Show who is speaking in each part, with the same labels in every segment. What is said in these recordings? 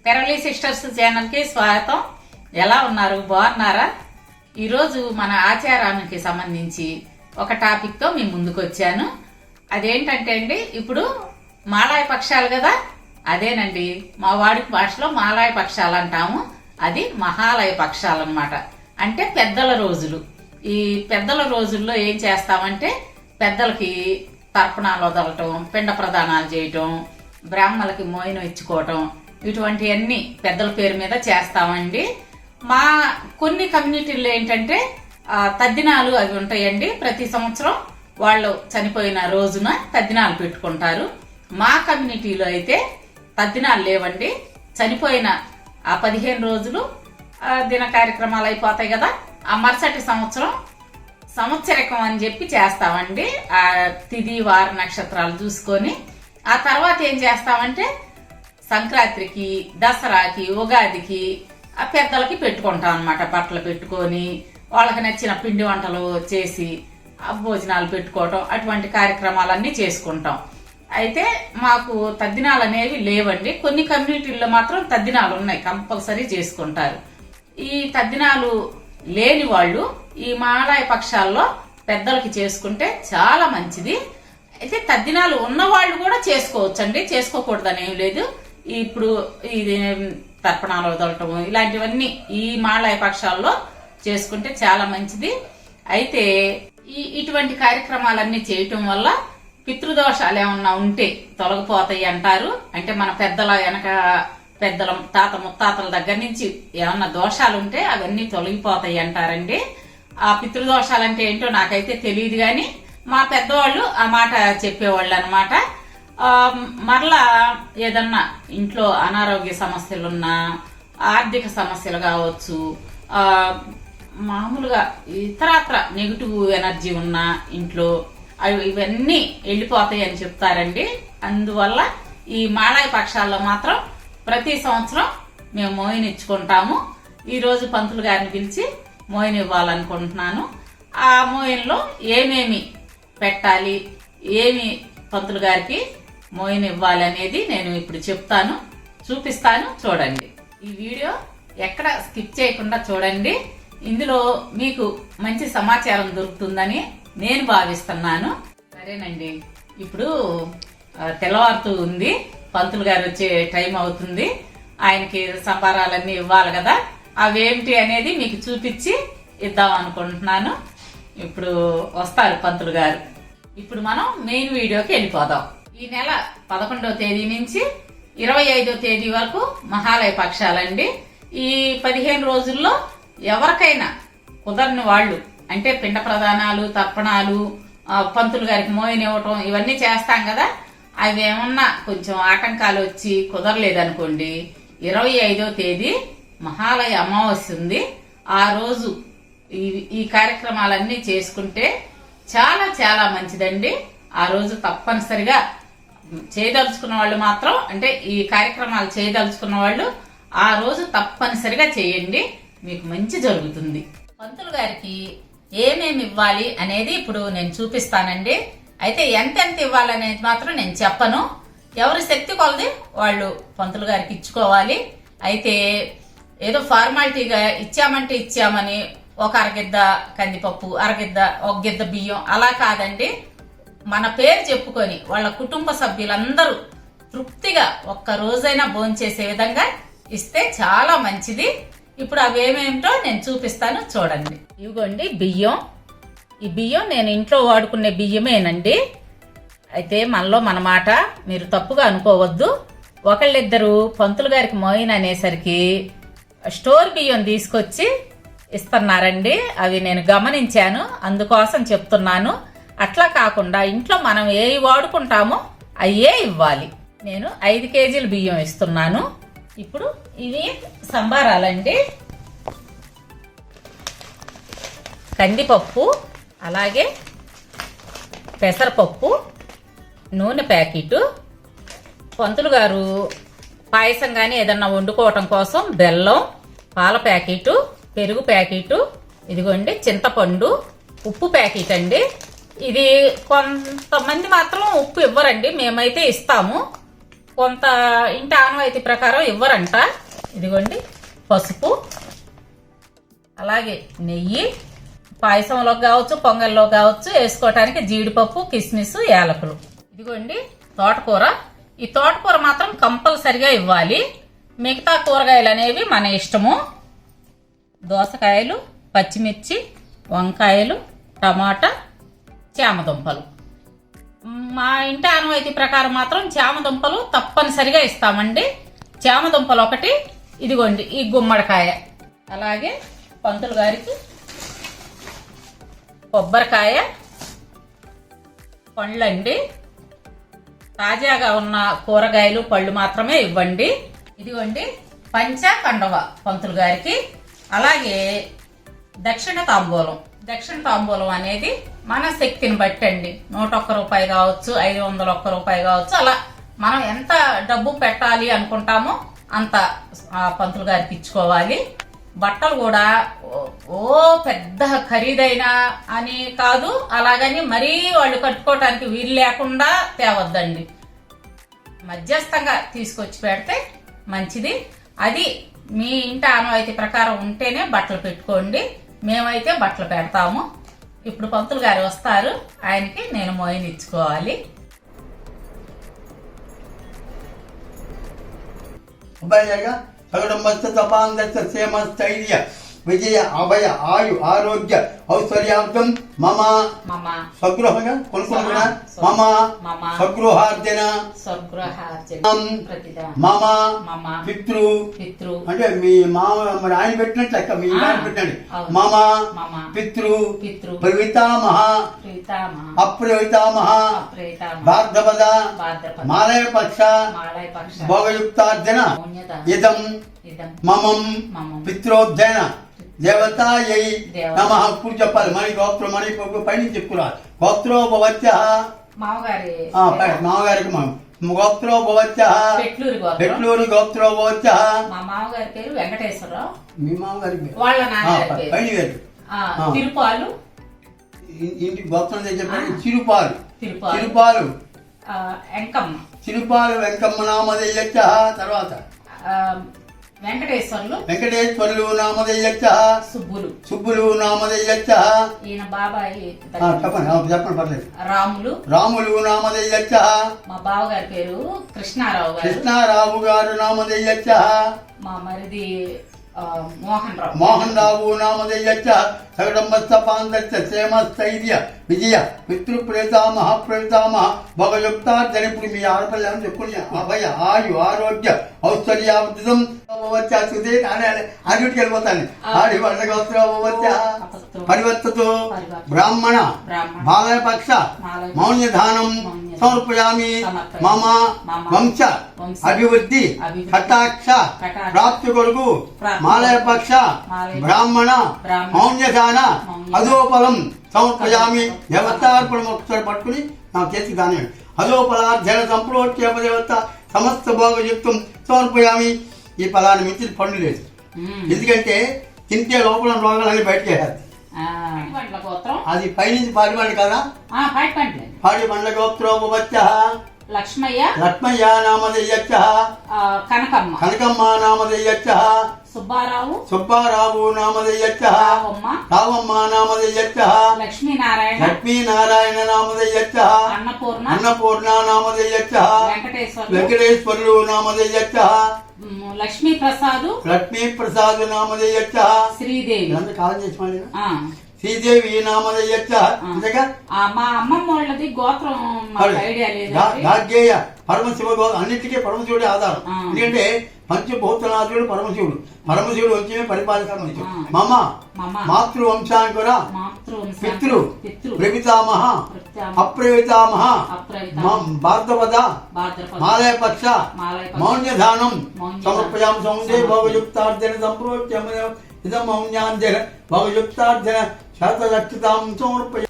Speaker 1: పెరలి sisters channel కి స్వాగతం. ఎలా ఉన్నారు? బాగున్నారా? ఈరోజు మన ఆచారానికి సంబంధించి ఒక టాపిక్ తో మీ ముందుకు వచ్చాను. అదేంటంటే అండి, ఇప్పుడు మాలాయ పక్షాలు కదా, అదేనండి మా వాడి భాషలో మాలాయ పక్షాలు అంటాము. అది మహాలయ పక్షాలు అన్నమాట. అంటే పెద్దల రోజులు. ఈ పెద్దల రోజుల్లో ఏం చేస్తామంటే, పెద్దలకి తర్పణాలు వదలటం, పిండ ప్రదానాలు చేయటం, బ్రాహ్మణులకి మోయినం ఇచ్చుకోవటం, ఇటువంటివన్నీ పెద్దల పేరు మీద చేస్తామండి. మా కొన్ని కమ్యూనిటీల్లో ఏంటంటే తద్దినాలు అవి ఉంటాయండి. ప్రతి సంవత్సరం వాళ్ళు చనిపోయిన రోజున తద్దినాలు పెట్టుకుంటారు. మా కమ్యూనిటీలో అయితే తద్దినాలు లేవండి. చనిపోయిన ఆ 15 రోజులు దిన కార్యక్రమాలు అయిపోతాయి కదా, ఆ మరుసటి సంవత్సరం సంవత్సరకం అని చెప్పి చేస్తామండి. ఆ తిథి వార నక్షత్రాలు చూసుకొని ఆ తర్వాత ఏం చేస్తామంటే, సంక్రాంతికి, దసరాకి, ఉగాదికి ఆ పెద్దలకి పెట్టుకుంటాం అన్నమాట. బట్టలు పెట్టుకొని వాళ్ళకి నచ్చిన పిండి వంటలు చేసి భోజనాలు పెట్టుకోవటం, అటువంటి కార్యక్రమాలన్నీ చేసుకుంటాం. అయితే మాకు తద్దినాలు అనేవి లేవండి. కొన్ని కమ్యూనిటీల్లో మాత్రం తద్దినాలు ఉన్నాయి, కంపల్సరీ చేసుకుంటారు. ఈ తద్దినాలు లేని వాళ్ళు ఈ మాలాయ పక్షాల్లో పెద్దలకి చేసుకుంటే చాలా మంచిది. అయితే తద్దినాలు ఉన్నవాళ్ళు కూడా చేసుకోవచ్చండి, చేసుకోకూడదని ఏం లేదు. ఇప్పుడు ఇది తర్పణాలు వదలటం ఇలాంటివన్నీ ఈ మాలాయ పక్షాల్లో చేసుకుంటే చాలా మంచిది. అయితే ఇటువంటి కార్యక్రమాలన్నీ చేయటం వల్ల పితృదోషాలు ఏమన్నా ఉంటే తొలగిపోతాయి అంటారు. అంటే మన పెద్దల వెనక పెద్దల తాత ముత్తాతల దగ్గర నుంచి ఏమన్నా దోషాలు ఉంటే అవన్నీ తొలగిపోతాయి అంటారండి. ఆ పితృదోషాలంటే ఏంటో నాకైతే తెలియదు, కానీ మా పెద్దవాళ్ళు ఆ మాట చెప్పేవాళ్ళు అనమాట. మరలా ఏదన్నా ఇంట్లో అనారోగ్య సమస్యలున్నా, ఆర్థిక సమస్యలు కావచ్చు, మామూలుగా ఇతరత్ర నెగిటివ్ ఎనర్జీ ఉన్న ఇంట్లో ఇవన్నీ వెళ్ళిపోతాయి అని చెప్తారండి. అందువల్ల ఈ మాలాయ పక్షాల్లో మాత్రం ప్రతి సంవత్సరం మేము మోయిన ఇచ్చుకుంటాము. ఈరోజు పంతులు గారిని పిలిచి మోయిన ఇవ్వాలనుకుంటున్నాను. ఆ మోయిన్లో ఏమేమి పెట్టాలి, ఏమి పంతులు గారికి మోయిన ఇవ్వాలి అనేది నేను ఇప్పుడు చెప్తాను, చూపిస్తాను. చూడండి, ఈ వీడియో ఎక్కడ స్కిప్ చేయకుండా చూడండి. ఇందులో మీకు మంచి సమాచారం దొరుకుతుందని నేను భావిస్తున్నాను. సరేనండి, ఇప్పుడు తెల్లవారుతూ ఉంది, పంతులు గారు వచ్చే టైం అవుతుంది. ఆయనకి సంబారాలన్నీ ఇవ్వాలి కదా, అవేమిటి అనేది మీకు చూపించి ఇద్దాం అనుకుంటున్నాను. ఇప్పుడు వస్తారు పంతులు గారు. ఇప్పుడు మనం మెయిన్ వీడియోకి వెళ్ళిపోదాం. ఈ నెల 11వ తేదీ నుంచి 25వ తేదీ వరకు మహాలయ పక్షాలండి. ఈ 15 రోజుల్లో ఎవరికైనా కుదరని వాళ్ళు, అంటే పిండ ప్రదానాలు, తర్పణాలు, పంతులు గారికి మోయిన ఇవ్వటం ఇవన్నీ చేస్తాం కదా, అవి ఏమన్నా కొంచెం ఆటంకాలు వచ్చి కుదరలేదనుకోండి, 25వ తేదీ మహాలయ అమావాస్య ఉంది. ఆ రోజు ఈ కార్యక్రమాలన్నీ చేసుకుంటే చాలా చాలా మంచిదండి. ఆ రోజు తప్పనిసరిగా చేయదలుచుకున్న వాళ్ళు మాత్రం, అంటే ఈ కార్యక్రమాలు చేయదలుచుకున్న వాళ్ళు ఆ రోజు తప్పనిసరిగా చేయండి, మీకు మంచి జరుగుతుంది. పంతులు గారికి ఏమేమి ఇవ్వాలి అనేది ఇప్పుడు నేను చూపిస్తానండి. అయితే ఎంతెంత ఇవ్వాలనేది మాత్రం నేను చెప్పను. ఎవరి శక్తి కొలది వాళ్ళు పంతులు గారికి ఇచ్చుకోవాలి. అయితే ఏదో ఫార్మాలిటీగా ఇచ్చామంటే ఇచ్చామని ఒక అరగిద్ద కందిపప్పు, అరగిద్ద, ఒక గిద్ద బియ్యం అలా కాదండి. మన పేరు చెప్పుకొని వాళ్ళ కుటుంబ సభ్యులందరూ తృప్తిగా ఒక్క రోజైనా భోంచేసే విధంగా ఇస్తే చాలా మంచిది. ఇప్పుడు అవేమేమిటో నేను చూపిస్తాను, చూడండి. ఇదిగోండి బియ్యం. ఈ బియ్యం నేను ఇంట్లో వాడుకునే బియ్యమేనండి. అయితే మనలో మన మాట మీరు తప్పుగా అనుకోవద్దు. ఒకళ్ళిద్దరు పంతులు గారికి మోయిన అనేసరికి స్టోర్ బియ్యం తీసుకొచ్చి ఇస్తున్నారండి. అవి నేను గమనించాను, అందుకోసం చెప్తున్నాను. అట్లా కాకుండా ఇంట్లో మనం ఏవి వాడుకుంటామో అయ్యే ఇవ్వాలి. నేను 5 కేజీల బియ్యం ఇస్తున్నాను. ఇప్పుడు ఇవి సంబారాలండి. కందిపప్పు, అలాగే పెసరపప్పు, నూనె ప్యాకెట్, పంతులు గారు పాయసం కానీ ఏదన్నా వండుకోవటం కోసం బెల్లం, పాల ప్యాకెట్, పెరుగు ప్యాకెట్, ఇదిగోండి చింతపండు, ఉప్పు ప్యాకెట్ అండి. ఇది కొంతమంది మాత్రం ఉప్పు ఇవ్వరండి, మేమైతే ఇస్తాము. కొంత ఇంటి ఆనవాయితీ ప్రకారం ఇవ్వరంట. ఇదిగోండి పసుపు, అలాగే నెయ్యి, పాయసంలో కావచ్చు పొంగల్లో కావచ్చు వేసుకోవటానికి జీడిపప్పు, కిస్మిస్, యాలకులు. ఇదిగోండి తోటకూర. ఈ తోటకూర మాత్రం కంపల్సరిగా ఇవ్వాలి. మిగతా కూరగాయలు అనేవి మన ఇష్టము. దోసకాయలు, పచ్చిమిర్చి, వంకాయలు, టమాటా, చామదుంపలు. మా ఇంటి ఆనవాయితీ ప్రకారం మాత్రం చామదుంపలు తప్పనిసరిగా ఇస్తామండి. చామదుంపలు ఒకటి, ఇదిగోండి ఈ గుమ్మడికాయ, అలాగే పంతులు గారికి కొబ్బరికాయ, పండ్లండి. తాజాగా ఉన్న కూరగాయలు పళ్ళు మాత్రమే ఇవ్వండి. ఇదిగోండి పంచ కండవ పంతులు గారికి. అలాగే దక్షిణ తాంబూలం. దక్షిణ తాంబూలం అనేది మన శక్తిని బట్టి అండి. 101 రూపాయి కావచ్చు, 501 రూపాయి కావచ్చు. అలా మనం ఎంత డబ్బు పెట్టాలి అనుకుంటామో అంత పంతులు గారికి ఇచ్చుకోవాలి. బట్టలు కూడా ఓ పెద్ద ఖరీదైన అని కాదు, అలాగని మరీ వాళ్ళు కట్టుకోవటానికి వీలు లేకుండా తేవద్దండి. మధ్యస్థంగా తీసుకొచ్చి పెడితే మంచిది. అది మీ ఇంటి ఆనవాయితీ ప్రకారం ఉంటేనే బట్టలు పెట్టుకోండి. మేమైతే బట్టలు పెడతాము. ఇప్పుడు పంతులు గారు వస్తారు, ఆయనకి నేను మోయిన్ ఇచ్చుకోవాలి.
Speaker 2: విజయ అభయ ఆయు ఆరోగ్య ఔశ్వర్యార్థం మమ స్వగృహంగా కొనుక్కున్నా మమ స్వగృహార్జన మమ పితృ అంటే మీ మామ మరి ఆయన పెట్టినట్లు లెక్క, మీ ఆయన పెట్టండి. మమ పితృ ప్రవితామహ అప్రవితామహ భార్గవద మాలయ పక్ష భోగయుక్తార్జన ఇదం మమం పిత్రోధ్యయన దేవతాయై నమః. ఇప్పుడు చెప్పాలి మన గోత్రం, మన పైన చెప్పుకోవాలి. గోత్రోపవత్య మామగారికి గోత్రోపవత్య పెట్లూరు గోత్రోపవత్య.
Speaker 1: మా మామగారి పేరు వెంకటేశ్వరరావు.
Speaker 2: మీ మామగారికి
Speaker 1: పైన తిరుపాలు.
Speaker 2: ఇంటి గోత్రం చెప్పండి. చిరుపాలు చిరుపాలు చిరుపాలు వెంకమ్మ నామధేయచ్చ. తర్వాత వెంకటేశ్వర్లు నామధేయచ్చ. సుబ్బులు నామధేయచ్చ.
Speaker 1: ఈయన బాబాయి
Speaker 2: చెప్పండి పర్లేదు. రాములు నామధేయచ్చ.
Speaker 1: మా బావగారి పేరు
Speaker 2: కృష్ణారావు గారు నామధేయచ్చ.
Speaker 1: మా మరిది
Speaker 2: మోహన్ రావు నామధేయచ్చ. సగడంబస్థపాంతచ్చ క్షేమస్థైర్య విజయ పితృప్రేతామహ ప్రేతామహ భోగయుక్తార్జన. ఇప్పుడు మీ ఆడపిల్ల అని చెప్పుకుని అభయ ఆయు ఆరోగ్య ఔశ్వర్యావృతం సుదే అన్నిటికి వెళ్ళిపోతాను. ఆడి వాళ్ళ గోత్రోపవచ్చ పరివర్తతో బ్రాహ్మణ బాలయపక్ష మౌన్యధానం సమర్పయామి. మమ వంశ అభివృద్ధి కటాక్ష ప్రాప్తి కొరకు మాలయపక్ష బ్రాహ్మణ మౌన్యధాన అధోఫలం సమర్పయామి. దేవతార్పణం ఒకసారి పట్టుకుని నా చేతికి దాని అధోఫలార్జన సంప్రోట్యపదేవత సమస్త భోగయుక్తం సమర్పయామి. ఈ ఫలాన్ని మించిన పండు లేదు. ఎందుకంటే తింటే లోపల రోగాలని బయటకు వేయాలి. అది పైనుంచి పాడిపండి కదా. పాడి పండ్ల గోత్రోపవచ్చ లక్ష్మయ్య నామధేయచ్చ. కనకమ్మ నామధేయచ్చ. సుబ్బారావు నామధేయచ్చ. రావమ్మ నామధేయచ్చ. లక్ష్మీనారాయణ నామధేయచ్చ. అన్నపూర్ణ నామధేయచ్చ. వెంకటేశ్వర్లు నామధేయచ్చ.
Speaker 1: లక్ష్మీ ప్రసాద్ నామధేయచ్చ. శ్రీదేవి
Speaker 2: కాలం చేసి శ్రీదేవి నామధేయచ్చ.
Speaker 1: మా అమ్మమ్మ వాళ్ళది గోత్రం ఐడియా లేదు.
Speaker 2: గార్గేయ పరమశివ గోత్రం. అన్నిటికీ పరమశివుడి ఆధారం. ఎందుకంటే పంచభూతనాథుడు పరమశివుడు వచ్చి పరిపాలిక. మమ మాతృవంశాంకుర పితృ ప్రవితామహ అప్రవితామహ భార్గవద మాలయపక్ష మౌన్యధానం సమర్పయామి. సౌందే భోగయుక్తార్జన సంప్రోచ్య ఇదం మౌన్యాంజన భోగయుక్తార్జన శతలక్షితాం సమర్పయామి.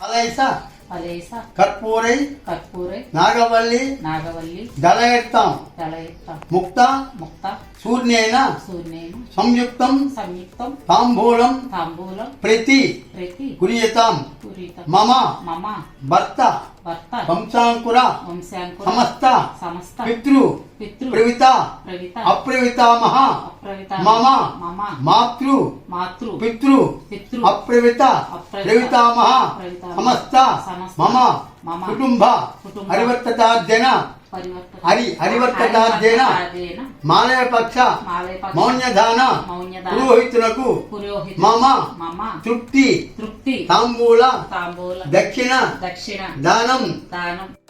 Speaker 2: కర్పూరై నాగవల్లి దళయత్తాం ముక్త సూర్ణేన సంయుక్తం తాంబూలం ప్రతి కురియతాం. మమ భర్త వంశాంకుర సమస్త పితృ ప్రవిత అప్రవితామహ మమ మాతృ పితృ అప్రవిత ప్రవితామహ సమస్త మమ కుటుంబ హరివర్తతార్జన హరివర్తతార్జన మాలయపక్ష మౌన్యదాన పురోహితులకు మమ తృప్తి తాంబూల దక్షిణ దానం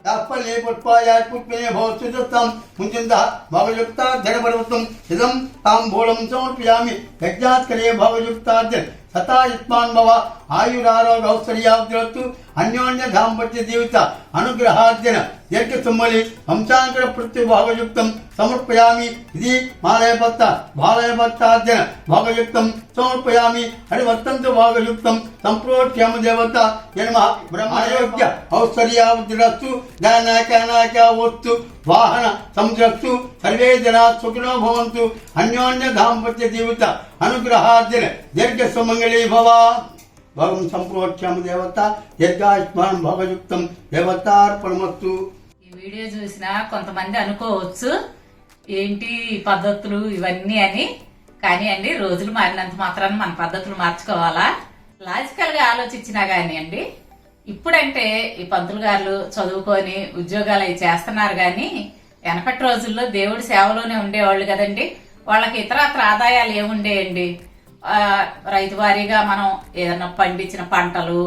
Speaker 2: तात्पर्ये पुष्पायात् पुष्पेन भवत्सुतं मुञ्चन्तः भावयुक्तार्जनपर्वतं इदं ताम्बूलं समर्पयामि यज्ञात्करे भावयुक्तार्जन सता युष्मान् भव आयुरारोग्यौषधीयावृत्तु अन्योन्य दाम्पत्य जीवित अनुग्रहार्जन यज्ञ सुम्मलि वंशांकर प्रत्युभावयुक्तं समर्पयामि इति मालयभक्त भालयभक्तार्जन भावयुक्तं समर्पयामि हरिवर्तन्तु भावयुक्तं संप्रोक्ष्यम देवता नमः ब्रह्मयोग्य औषधीयावृत्तु ज्ञानाकानाकावस्तु वाहन संरक्षु सर्वे जना सुखिनो भवन्तु अन्योन्य दाम्पत्य जीवित अनुग्रहार्जन यज्ञ सुमंगली भव भगं संप्रोक्ष्यम देवता यज्ञायुष्मान् भावयुक्तं देवतार्पणमस्तु।
Speaker 1: ఈ వీడియో చూసినా కొంతమంది అనుకోవచ్చు ఏంటి పద్ధతులు ఇవన్నీ అని, కానీ అండి రోజులు మారినంత మాత్రాన మన పద్ధతులు మార్చుకోవాలా? లాజికల్ గా ఆలోచించినా గానీ అండి, ఇప్పుడంటే ఈ పంతులు గారు చదువుకొని ఉద్యోగాలు అవి చేస్తున్నారు గాని వెనకటి రోజుల్లో దేవుడి సేవలోనే ఉండేవాళ్ళు కదండి. వాళ్ళకి ఇతరత్ర ఆదాయాలు ఏముండేయండి? రైతు వారీగా మనం ఏదన్నా పండించిన పంటలు,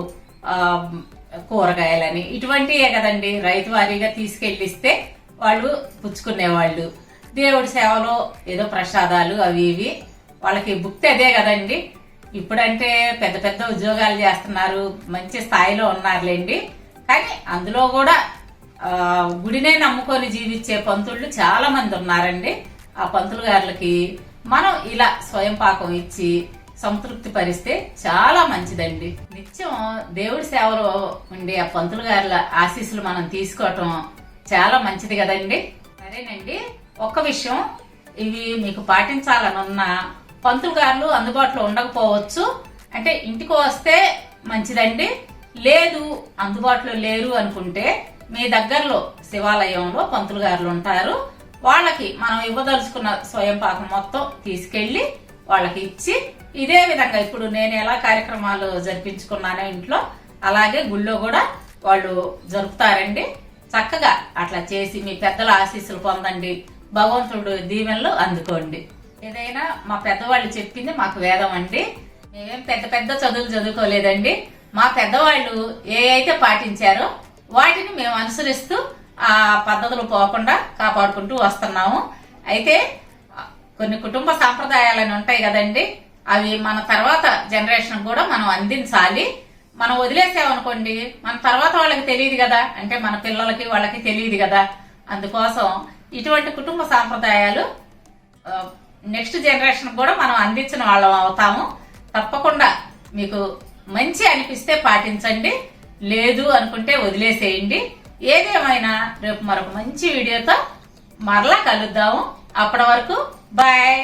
Speaker 1: కూరగాయలని ఇటువంటివే కదండి రైతు వారీగా తీసుకెళ్ళిస్తే వాళ్ళు పుచ్చుకునేవాళ్ళు. దేవుడి సేవలో ఏదో ప్రసాదాలు అవి ఇవి వాళ్ళకి భుక్తి అదే కదండి. ఇప్పుడంటే పెద్ద పెద్ద ఉద్యోగాలు చేస్తున్నారు, మంచి స్థాయిలో ఉన్నారులేండి. కానీ అందులో కూడా గుడినే నమ్ముకొని జీవించే పంతుళ్ళు చాలా మంది ఉన్నారండి. ఆ పంతులు గారులకి మనం ఇలా స్వయం పాకం ఇచ్చి సంతృప్తి పరిస్తే చాలా మంచిదండి. నిత్యం దేవుడి సేవలో ఉండే ఆ పంతులు గారుల ఆశీస్సులు మనం తీసుకోవటం చాలా మంచిది కదండి. సరేనండి, ఒక్క విషయం, ఇవి మీకు పాటించాలనున్న పంతులు గారులు అందుబాటులో ఉండకపోవచ్చు. అంటే ఇంటికి వస్తే మంచిదండి. లేదు అందుబాటులో లేరు అనుకుంటే మీ దగ్గరలో శివాలయంలో పంతులు గారులు ఉంటారు. వాళ్ళకి మనం ఇవ్వదలుచుకున్న స్వయం పాకం మొత్తం తీసుకెళ్లి వాళ్ళకి ఇచ్చి, ఇదే విధంగా ఇప్పుడు నేను ఎలా కార్యక్రమాలు జరిపించుకున్నానో ఇంట్లో అలాగే గుళ్ళో కూడా వాళ్ళు జరుపుతారండి. చక్కగా అట్లా చేసి మీ పెద్దల ఆశీస్సులు పొందండి, భగవంతుడు దీవెనలు అందుకోండి. ఏదైనా మా పెద్దవాళ్ళు చెప్పింది మాకు వేదం అండి. మేమేం పెద్ద పెద్ద చదువులు చదువుకోలేదండి. మా పెద్దవాళ్ళు ఏ అయితే పాటించారో వాటిని మేము అనుసరిస్తూ ఆ పద్ధతులు పోకుండా కాపాడుకుంటూ వస్తున్నాము. అయితే కొన్ని కుటుంబ సాంప్రదాయాలని ఉంటాయి కదండి, అవి మన తర్వాత జనరేషన్ కూడా మనం అందించాలి. మనం వదిలేసామనుకోండి మన తర్వాత వాళ్ళకి తెలియదు కదా, అంటే మన పిల్లలకి వాళ్ళకి తెలియదు కదా. అందుకోసం ఇటువంటి కుటుంబ సాంప్రదాయాలు నెక్స్ట్ జనరేషన్ కూడా మనం అందించిన వాళ్ళం అవుతాము. తప్పకుండా మీకు మంచి అనిపిస్తే పాటించండి, లేదు అనుకుంటే వదిలేసేయండి. ఏదేమైనా రేపు మరొక మంచి వీడియోతో మరలా కలుద్దాము. అప్పటి వరకు బాయ్.